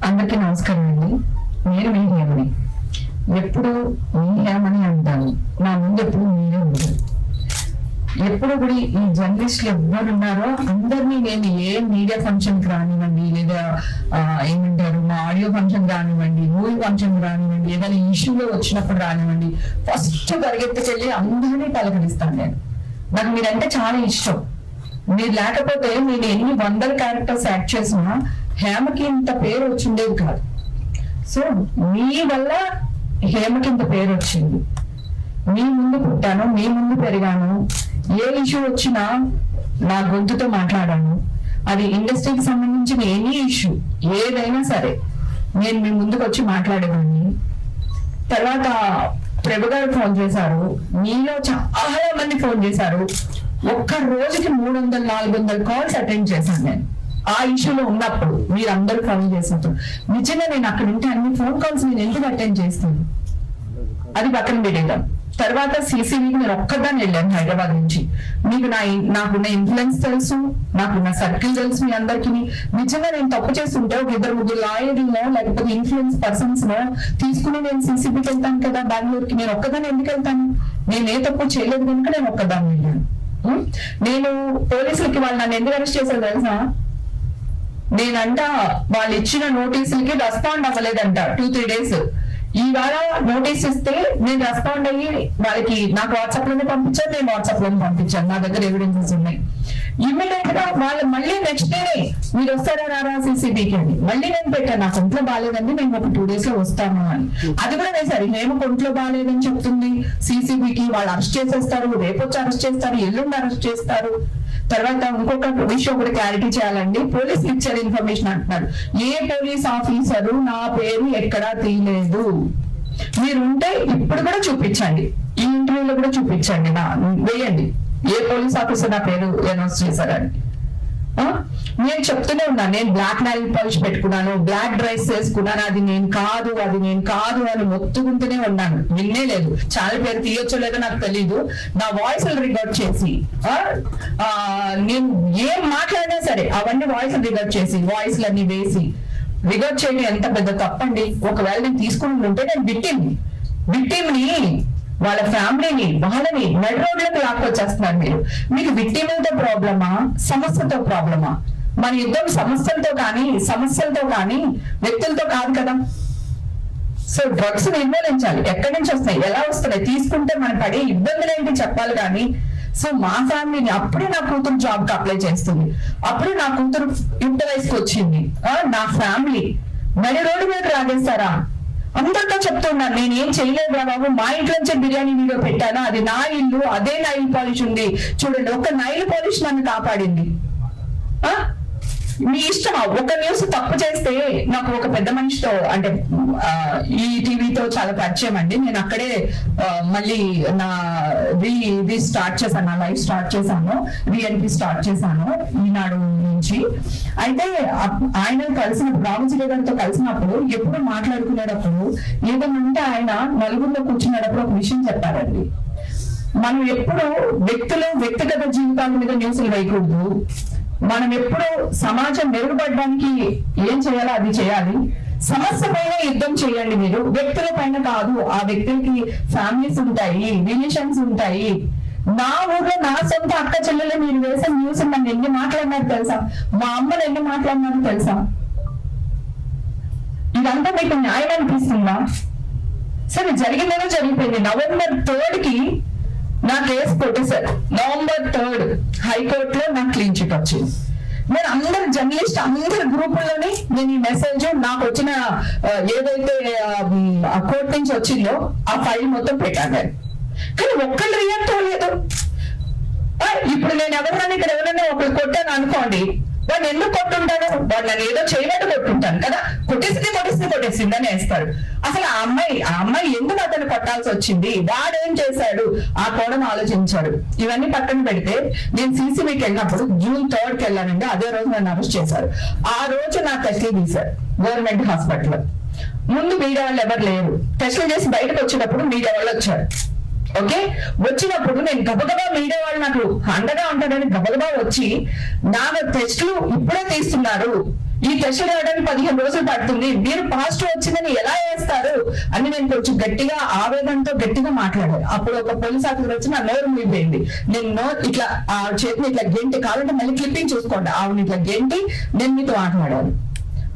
అందరికీ నమస్కారం అండి. నేను మీ హేమని. ఎప్పుడు మీ హేమని అంటాను, నా ముందు ఎప్పుడు మీరే ఉంటారు. ఎప్పుడు కూడా ఈ జర్నలిస్టులు ఎవరు ఉన్నారో అందరినీ నేను ఏ మీడియా ఫంక్షన్ రానివ్వండి, లేదా ఏమంటారు మా ఆడియో ఫంక్షన్ రానివ్వండి, మూవీ ఫంక్షన్ రానివ్వండి, ఏదైనా ఇష్యూలో వచ్చినప్పుడు రానివ్వండి, ఫస్ట్ పరిగెత్తుకెళ్ళి అందరినీ పలకరిస్తాను. నాకు మీరంటే చాలా ఇష్టం. మీరు లేకపోతే నేను ఎన్ని వందల క్యారెక్టర్స్ యాక్ట్ చేసినా హేమకి ఇంత పేరు వచ్చిండేది కాదు. సో మీ వల్ల హేమకి ఇంత పేరు వచ్చింది. మీ ముందు పుట్టాను, మీ ముందు పెరిగాను. ఏ ఇష్యూ వచ్చినా నా గొంతుతో మాట్లాడాను. అది ఇండస్ట్రీకి సంబంధించిన ఎనీ ఇష్యూ ఏదైనా సరే నేను మీ ముందుకు వచ్చి మాట్లాడేదాన్ని. తర్వాత ప్రభు గారు ఫోన్ చేశారు, మీలో చాలా మంది ఫోన్ చేశారు. ఒక్క రోజుకి 300-400 కాల్స్ అటెండ్ చేశాను నేను ఆ ఇష్యూలో ఉన్నప్పుడు. మీరు అందరూ ఫోన్ చేసినప్పుడు నిజంగా నేను అక్కడ ఉంటే అన్ని ఫోన్ కాల్స్ నేను ఎందుకు అటెండ్ చేస్తాను, అది పక్కన పెట్టేద్దాం. తర్వాత సిసిబికి నేను ఒక్కదాన్ని వెళ్ళాను హైదరాబాద్ నుంచి. మీకు నాకున్న ఇన్ఫ్లుయెన్స్ తెలుసు, నాకున్న సర్కిల్ తెలుసు మీ అందరికీ. నిజంగా నేను తప్పు చేస్తుంటే ఒక 2-3 లాయర్లో లేకపోతే ఇన్ఫ్లుయెన్స్ పర్సన్స్ లో తీసుకుని నేను సిసిబికి వెళ్తాను కదా బెంగళూరుకి. నేను ఒక్కదాన్ని ఎందుకు వెళ్తాను? నేను ఏ తప్పు చేయలేదు కనుక నేను ఒక్కదాన్ని వెళ్ళాను. నేను పోలీసులకి వాళ్ళు నన్ను ఎందుకు అరెస్ట్ చేశారు తెలుసా? నేనంట వాళ్ళు ఇచ్చిన నోటీసులకి రెస్పాండ్ అవ్వలేదంట 2-3 days. ఇవాళ నోటీస్ ఇస్తే నేను రెస్పాండ్ అయ్యి వాళ్ళకి నాకు వాట్సాప్ లోనే పంపించాను, నేను వాట్సాప్ లోనే పంపించాను. నా దగ్గర ఎవిడెన్సెస్ ఉన్నాయి. ఇమ్మీడియట్ గా వాళ్ళు మళ్ళీ నెక్స్ట్ డేనే మీరు వస్తారా రారా సిసిబికి అని మళ్ళీ నేను పెట్టాను. నాకు ఒంట్లో బాగాలేదండి, నేను ఒక 2 days లో వస్తాను అని. అది కూడా వేసారు. హేమ ఒంట్లో బాగాలేదని చెప్తుంది సిసిబికి. వాళ్ళు అరెస్ట్ చేసేస్తారు, రేపు వచ్చి అరెస్ట్ చేస్తారు, ఎల్లుండి అరెస్ట్ చేస్తారు. తర్వాత ఇంకొక విషయం కూడా క్లారిటీ చేయాలండి. పోలీసులు ఇచ్చారు ఇన్ఫర్మేషన్ అంటున్నారు. ఏ పోలీస్ ఆఫీసరు నా పేరు ఎక్కడా తీయలేదు. మీరుంటే ఇప్పుడు కూడా చూపించండి, ఈ ఇంటర్వ్యూలో కూడా చూపించండి, వేయండి ఏ పోలీస్ ఆఫీసర్ నా పేరు అనౌన్స్ చేశారని. నేను చెప్తూనే ఉన్నాను, నేను బ్లాక్ నైల్ పాలిష్ పెట్టుకున్నాను, బ్లాక్ డ్రెస్ వేసుకున్నాను, అది నేను కాదు అని మొత్తుకుంటూనే ఉన్నాను. విన్నే లేదు. చాలా పేరు తీయొచ్చో లేదో నాకు తెలీదు. నా వాయిస్ రికార్డ్ చేసి నేను ఏం మాట్లాడినా సరే అవన్నీ వాయిస్ రికార్డ్ చేసి వాయిస్లన్నీ వేసి రికార్డ్ చేయడం ఎంత పెద్ద తప్పండి. ఒకవేళ నేను తీసుకుని ఉంటే నేను విక్టిమ్ని వాళ్ళ ఫ్యామిలీని వాళ్ళని నడి రోడ్లకు లాక్కొచ్చేస్తున్నారు. మీకు విక్టిమ్లతో ప్రాబ్లమా, సమస్యతో ప్రాబ్లమా? మన యుద్ధం సమస్యలతో కానీ వ్యక్తులతో కాదు కదా. సో డ్రగ్స్ నిర్మూలించాలి. ఎక్కడి నుంచి వస్తాయి, ఎలా వస్తున్నాయి, తీసుకుంటే మన పడే ఇబ్బందులు ఏంటి చెప్పాలి కానీ. సో మా ఫ్యామిలీని అప్పుడే నా కూతురు జాబ్ కి అప్లై చేస్తుంది, అప్పుడే నా కూతురు ఇంటర్ వయసుకి వచ్చింది. నా ఫ్యామిలీ నడి రోడ్డు మీద రాగేస్తారా? అందరితో చెప్తున్నాను, నేను ఏం చేయలేదు బాబు. మా ఇంట్లో నుంచి బిర్యానీ వీడియో పెట్టాను, అది నా ఇల్లు, అదే నైల్ పాలిష్ ఉంది చూడండి. ఒక నైల్ పాలిష్ నన్ను కాపాడింది. మీ ఇష్టమా? ఒక న్యూస్ తప్పు చేస్తే నాకు ఒక పెద్ద మనిషితో అంటే ఈ టీవీతో చాలా పరిచయం అండి. నేను అక్కడే మళ్ళీ నా స్టార్ట్ చేశాను, నా లైఫ్ స్టార్ట్ చేశాను, రిఎల్పీ స్టార్ట్ చేశాను ఈనాడు నుంచి. అయితే ఆయన కలిసినప్పుడు రామజీ గారితో కలిసినప్పుడు ఎప్పుడు మాట్లాడుకునేటప్పుడు ఏదైనా ఉంటే ఆయన నలుగురిలో కూర్చునేటప్పుడు ఒక విషయం చెప్పారండి. మనం ఎప్పుడు వ్యక్తిగత జీవితాల మీద న్యూస్లు వేయకూడదు. మనం ఎప్పుడు సమాజం మెరుగుపడడానికి ఏం చేయాలో అది చేయాలి. సమస్య పైన యుద్ధం చేయండి మీరు, వ్యక్తుల పైన కాదు. ఆ వ్యక్తులకి ఫ్యామిలీస్ ఉంటాయి, రిలేషన్స్ ఉంటాయి. నా ఊర్లో నా సొంత అక్క చెల్లెలు మీరు వేసే న్యూస్ నన్ను ఎన్ని మాట్లాడినారు తెలుసా? మా అమ్మను ఎన్ని మాట్లాడినారు తెలుసా? ఇదంతా మీకు న్యాయం అనిపిస్తుందా? సరే జరిగిందేదో జరిగిపోయింది. November 3 నా కేసు కొట్టేశారు. November 3 హైకోర్టులో నాకు క్లీన్ చిట్ వచ్చింది. నేను అందరు జర్నలిస్ట్ అందరి గ్రూపుల్లోని నేను ఈ మెసేజ్ నాకు వచ్చిన ఏదైతే కోర్టు నుంచి వచ్చిందో ఆ ఫైల్ మొత్తం పెట్టాను. కానీ ఒక్కళ్ళు రియాక్ట్ అవ్వలేదు. ఇప్పుడు నేను ఎవరైనా ఒకరు కొట్టాను అనుకోండి, వాడిని ఎందుకు కొట్టుంటాను? వాడు నన్ను ఏదో చేయనట్టు కొట్టుంటాను కదా. కొట్టేసిందని వేస్తారు. అసలు ఆ అమ్మాయి ఎందుకు అతను కొట్టాల్సి వచ్చింది, వాడు ఏం చేశాడు, ఆ కోణం ఆలోచించాడు. ఇవన్నీ పక్కన పెడితే నేను సిసిబికి వెళ్ళినప్పుడు June 3 వెళ్ళానండి. అదే రోజు నన్ను అరెస్ట్ చేశారు. ఆ రోజు నా టెస్ట్లు తీశారు గవర్నమెంట్ హాస్పిటల్. ముందు మీడియా వాళ్ళు ఎవరు లేరు. టెస్టులు చేసి బయటకు వచ్చేటప్పుడు మీడియా వాళ్ళు వచ్చారు. ఓకే, వచ్చినప్పుడు నేను గబగబా మీడియా వాళ్ళు నాకు అండగా ఉంటాడని గబగబా వచ్చి నా టెస్టులు ఇప్పుడే తీస్తున్నారు, ఈ టెస్ట్ రావడానికి 15 రోజులు పడుతుంది, మీరు పాజిటివ్ వచ్చిందని ఎలా వేస్తారు అని నేను కొంచెం గట్టిగా ఆవేదనతో గట్టిగా మాట్లాడాను. అప్పుడు ఒక పోలీస్ ఆఫీసర్ వచ్చి నా నోరు మూగిపోయింది. నేను ఇట్లా ఆ చేతిని ఇట్లా గెంటి, కావాలంటే మళ్ళీ క్లిప్పింగ్ చూసుకోండి, ఆవిడ ఇట్లా గెంటి నేను మీతో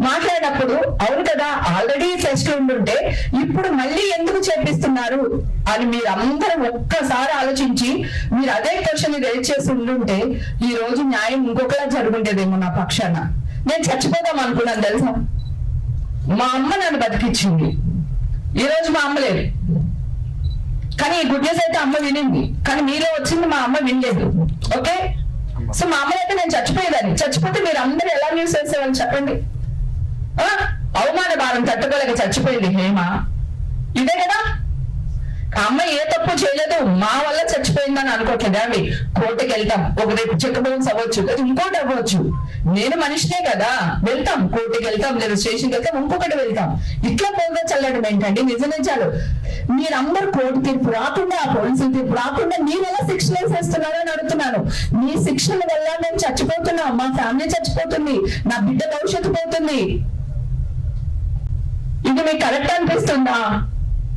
మాట్లాడినప్పుడు అవును కదా ఆల్రెడీ టెస్ట్ ఉండుంటే ఇప్పుడు మళ్ళీ ఎందుకు చేపిస్తున్నారు అని మీరు అందరూ ఒక్కసారి ఆలోచించి మీరు అదే క్వశ్చన్ రైజ్ చేసి ఉండుంటే ఈ రోజు న్యాయం ఇంకొకలా జరుగుండేదేమో నా పక్షాన. నేను చచ్చిపోదాం అనుకున్నాను తెలుసా. మా అమ్మ నన్ను బతికిచ్చింది, ఈ రోజు మా అమ్మ లేదు. కానీ ఈ గుడ్ న్యూస్ అయితే అమ్మ వినింది, కానీ మీలో వచ్చింది మా అమ్మ వినలేదు. ఓకే, సో మా అమ్మ అయితే నేను చచ్చిపోయేదాన్ని. చచ్చిపోతే మీరు అందరూ ఎలా న్యూస్ వేసేవాళ్ళు చెప్పండి. అవమాన భారం తట్టుకోలేక చచ్చిపోయింది హేమ, ఇదే కదా. అమ్మ ఏ తప్పు చేయలేదు, మా వల్ల చచ్చిపోయిందని అనుకోవట్లేదు. అవి కోర్టుకి వెళ్తాం, ఒక రేపు చెక్ బౌన్స్ అవ్వచ్చు, లేదా ఇంకోటి అవ్వచ్చు. నేను మనిషినే కదా, వెళ్తాం, కోర్టుకి వెళ్తాం, లేదా స్టేషన్కి వెళ్తాం, ఇంకొకటి వెళ్తాం. ఇట్లా పోగా చల్లడం ఏంటండి? నిజాలు మీరందరూ కోర్టు తీర్పు రాకుండా, ఆ పోలీసుల తీర్పు రాకుండా మీరు ఎలా శిక్షణ వేసేస్తున్నారో అని అడుగుతున్నాను. మీ శిక్షణ వల్ల మేము చచ్చిపోతున్నాం, మా ఫ్యామిలీ చచ్చిపోతుంది, నా బిడ్డ భవిష్యత్తు పోతుంది. ఇది మీకు కరెక్ట్ అనిపిస్తుందా?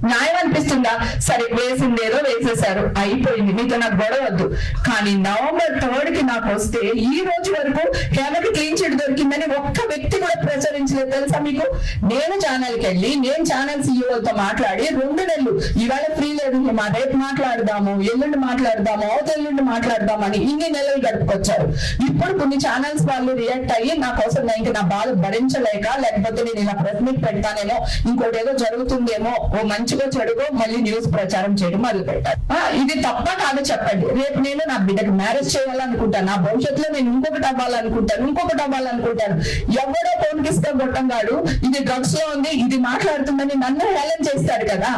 న్యాయం అనిపిస్తుందా? సరే, వేసిందేదో వేసేశారు, అయిపోయింది, మీతో నాకు గొడవ వద్దు. కానీ November 3 నాకు వస్తే ఈ రోజు వరకు హేమకి క్లీన్ చిట్ దొరికిందని ఒక్క వ్యక్తి కూడా ప్రచురించలేదు తెలుసా మీకు. నేను ఛానల్కి వెళ్ళి, నేను ఛానల్ సీఈఓతో మాట్లాడి 2 నెలలు, ఇవాళ ఫ్రీ లేదు మా రేపు మాట్లాడదాము, ఎల్లుండి మాట్లాడదాము, అవతెల్లుండి మాట్లాడదామని ఇన్ని నెలలు గడుపుకొచ్చారు. ఇప్పుడు కొన్ని ఛానల్స్ వాళ్ళు రియాక్ట్ అయ్యి నా కోసం ఇంకా నా బాధ భరించలేక, లేకపోతే నేను ఇలా ప్రెస్ మీట్ పెడతానేమో, ఇంకోటి ఏదో జరుగుతుందేమో, ఓ మంచిగా చెడుగో మళ్ళీ న్యూస్ ప్రచారం చేయడం మొదలు పెట్టారు. ఇది తప్ప కాదు చెప్పండి. రేపు నేను నా బిడ్డకు మ్యారేజ్ చేయాలనుకుంటాను, నా భవిష్యత్తులో నేను ఇంకొకటి అవ్వాలనుకుంటాను. ఎవడో పోన్కిస్తా గొట్టంగాడు ఇది డ్రగ్స్ లో ఉంది, ఇది మాట్లాడుతుందని నన్ను హేళన చేస్తాడు కదా.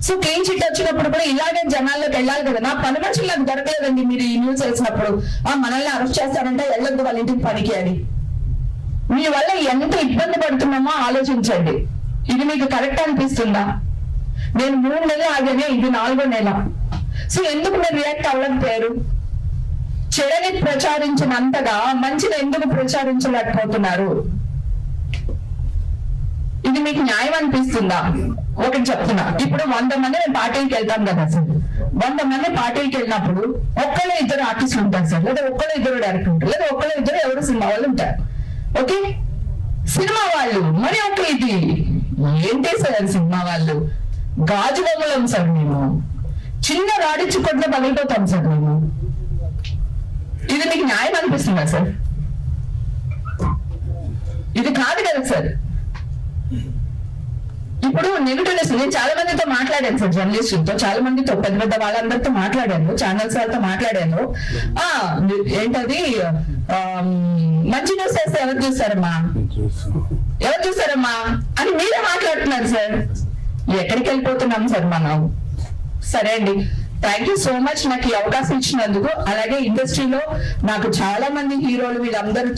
సో క్లీన్ చిట్ వచ్చినప్పుడు కూడా ఇలాగే జనాల్లోకి వెళ్ళాలి కదా. నా పని మనుషులు నాకు దొరకలేదండి. మీరు ఈ న్యూస్ వేసినప్పుడు మనల్ని అరెస్ట్ చేస్తారంటే వెళ్ళొద్దు వాళ్ళ ఇంటికి పనికి అని. మీ వల్ల ఎంత ఇబ్బంది పడుతున్నామో ఆలోచించండి. ఇది మీకు కరెక్ట్ అనిపిస్తుందా? నేను 3 నెలలు ఆగానే, ఇది 4వ నెల. సో ఎందుకు మీరు రియాక్ట్ అవ్వలేకపోయారు? చెడని ప్రచారించినంతగా మంచిని ఎందుకు ప్రచారించలేకపోతున్నారు? ఇది మీకు న్యాయం అనిపిస్తుందా? ఒకటి చెప్తున్నా, ఇప్పుడు 100 మంది మేము పార్టీకి వెళ్తాం కదా సార్. 100 మంది పార్టీకి వెళ్ళినప్పుడు ఒక్కళ్ళు 2 ఆర్టిస్టులు ఉంటారు సార్, లేదా ఒక్కళ్ళు 2 డైరెక్టర్ ఉంటారు, లేదా ఒక్కళ్ళు 2 ఎవరు సినిమా వాళ్ళు ఉంటారు. ఓకే, సినిమా వాళ్ళు మరి ఒక ఇది ఏంటి సార్? సినిమా వాళ్ళు గాజు బొమ్మలం సార్, మేము చిన్న రాడిచ్చి కొట్ల పగిలిపోతాం సార్ మేము. ఇది మీకు న్యాయం అనిపిస్తుందా సార్? ఇది కాదు కదా సార్. ఇప్పుడు నెగిటివ్నెస్, నేను చాలా మందితో మాట్లాడాను సార్, జర్నలిస్టులతో, చాలా మందితో, పెద్ద పెద్ద వాళ్ళందరితో మాట్లాడాను, ఛానల్స్ వాళ్ళతో మాట్లాడాను. ఏంటది మంచి న్యూస్ వేస్తే ఎవరు చూస్తారమ్మా అని మీరే మాట్లాడుతున్నారు సార్. ఎక్కడికి వెళ్ళిపోతున్నాం సార్ మనం? సరే అండి, థ్యాంక్ యూ సో మచ్ నాకు ఈ అవకాశం ఇచ్చినందుకు. అలాగే ఇండస్ట్రీలో నాకు చాలా మంది హీరోలు వీళ్ళందరూ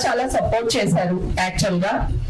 చాలా సపోర్ట్ చేశారు యాక్చువల్ గా.